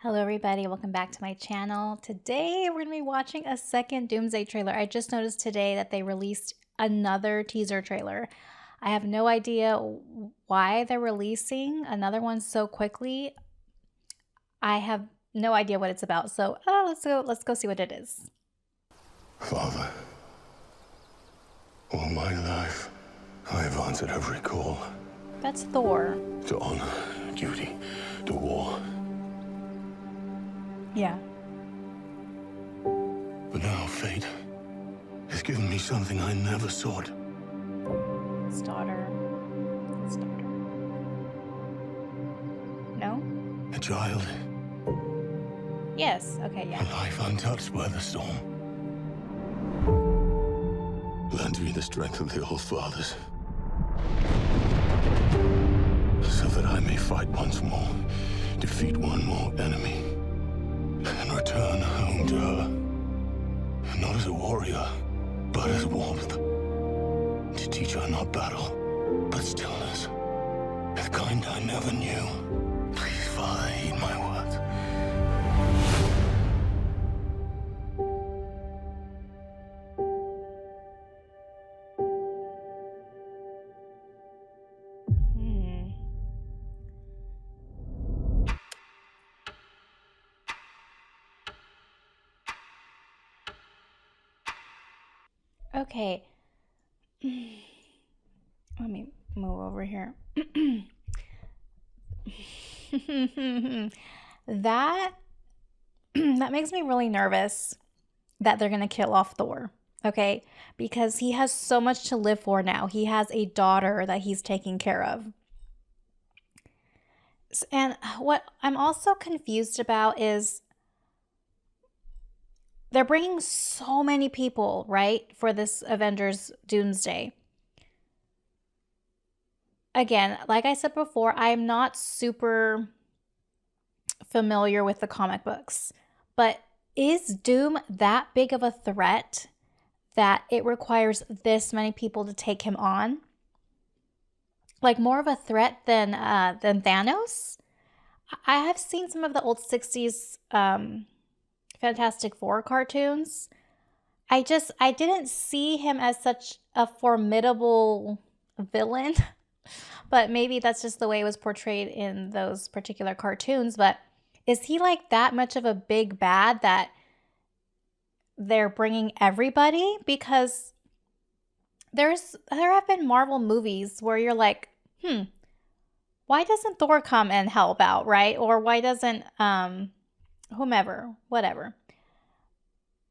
Hello everybody, welcome back to my channel. Today we're going to be watching a second Doomsday trailer. I just noticed today that they released another teaser trailer. I have no idea why they're releasing another one so quickly. I have no idea what it's about. So let's go see what it is. Father, all my life I have answered every call. That's Thor. To honor, duty, to war. Yeah. But now fate has given me something I never sought. His daughter. His daughter. No? A child. Yes. Okay, A yeah. life untouched by the storm. Lend me the strength of the old fathers, so that I may fight once more, defeat one more enemy, and return home to her. Not as a warrior, but as warmth. To teach her not battle, but stillness. The kind I never knew. Please, Father, heed my words. Okay. Let me move over here. that that makes me really nervous that they're going to kill off Thor. Okay? Because he has so much to live for now. He has a daughter that he's taking care of. And what I'm also confused about is they're bringing so many people, right, for this Avengers Doomsday. Again, like I said before, I am not super familiar with the comic books, but is Doom that big of a threat that it requires this many people to take him on? Like more of a threat than Thanos? I have seen some of the old 60s Fantastic Four cartoons. I didn't see him as such a formidable villain, but maybe that's just the way it was portrayed in those particular cartoons. But is he like that much of a big bad that they're bringing everybody? Because there have been Marvel movies where you're like, why doesn't Thor come and help out, right? Or why doesn't whomever, whatever.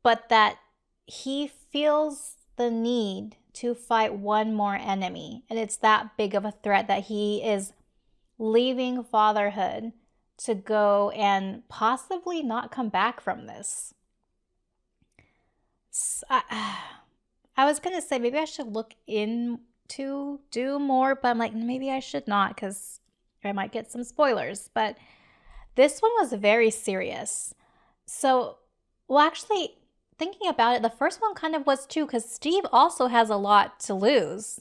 But that he feels the need to fight one more enemy, and it's that big of a threat that he is leaving fatherhood to go and possibly not come back from this. I was gonna say maybe I should look into Doom more, but I'm like, maybe I should not because I might get some spoilers. But this one was very serious. So, well, actually, thinking about it, the first one kind of was too, because Steve also has a lot to lose.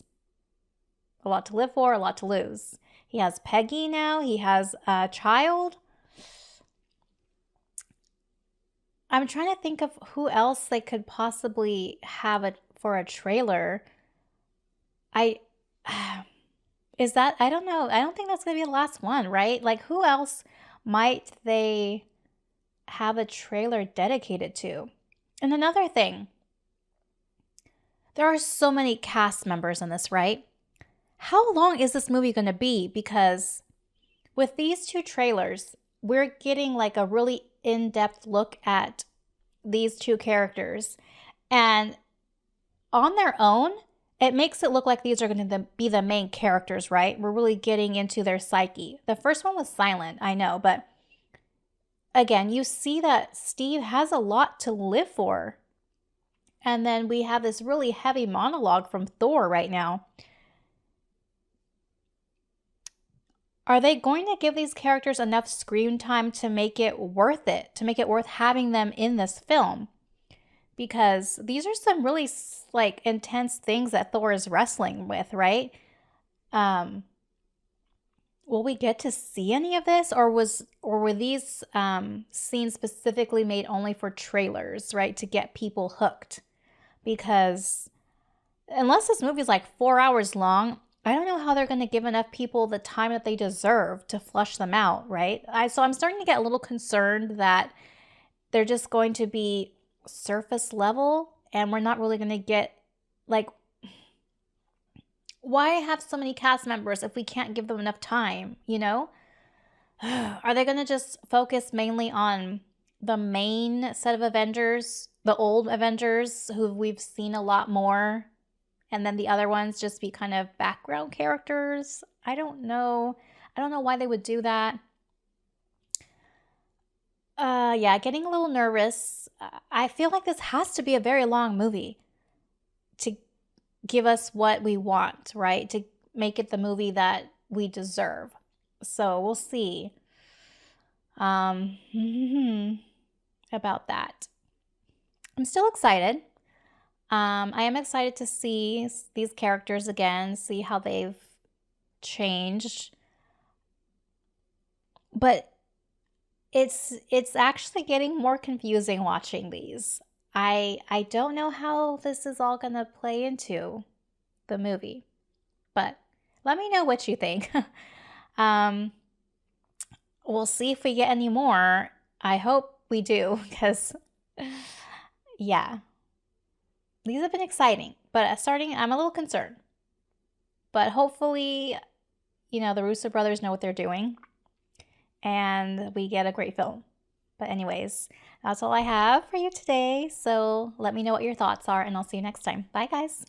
A lot to live for, a lot to lose. He has Peggy now, he has a child. I'm trying to think of who else they could possibly have for a trailer. Is that, I don't know. I don't think that's going to be the last one, right? Like, who else might they have a trailer dedicated to? And another thing, there are so many cast members in this, right? How long is this movie going to be? Because with these two trailers, we're getting like a really in-depth look at these two characters. And on their own, it makes it look like these are going to be the main characters, right? We're really getting into their psyche. The first one was silent, I know, but again, you see that Steve has a lot to live for. And then we have this really heavy monologue from Thor right now. Are they going to give these characters enough screen time to make it worth it, to make it worth having them in this film? Because these are some really like intense things that Thor is wrestling with, right? will we get to see any of this, or were these scenes specifically made only for trailers, right, to get people hooked? Because unless this movie is like 4 hours long, I don't know how they're going to give enough people the time that they deserve to flush them out, right? So I'm starting to get a little concerned that they're just going to be surface level and we're not really going to get, like, why have so many cast members if we can't give them enough time, you know? Are they going to just focus mainly on the main set of Avengers, the old Avengers who we've seen a lot more, and then the other ones just be kind of background characters? I don't know. I don't know why they would do that. Yeah, getting a little nervous. I feel like this has to be a very long movie to give us what we want, right? To make it the movie that we deserve. So we'll see um, about that. I'm still excited. I am excited to see these characters again, see how they've changed. But it's actually getting more confusing watching these. I don't know how this is all gonna play into the movie, but let me know what you think. um, we'll see if we get any more. I hope we do, because yeah, these have been exciting. But I'm a little concerned. But hopefully, the Russo brothers know what they're doing and we get a great film. But anyways, that's all I have for you today. So let me know what your thoughts are, and I'll see you next time. Bye, guys.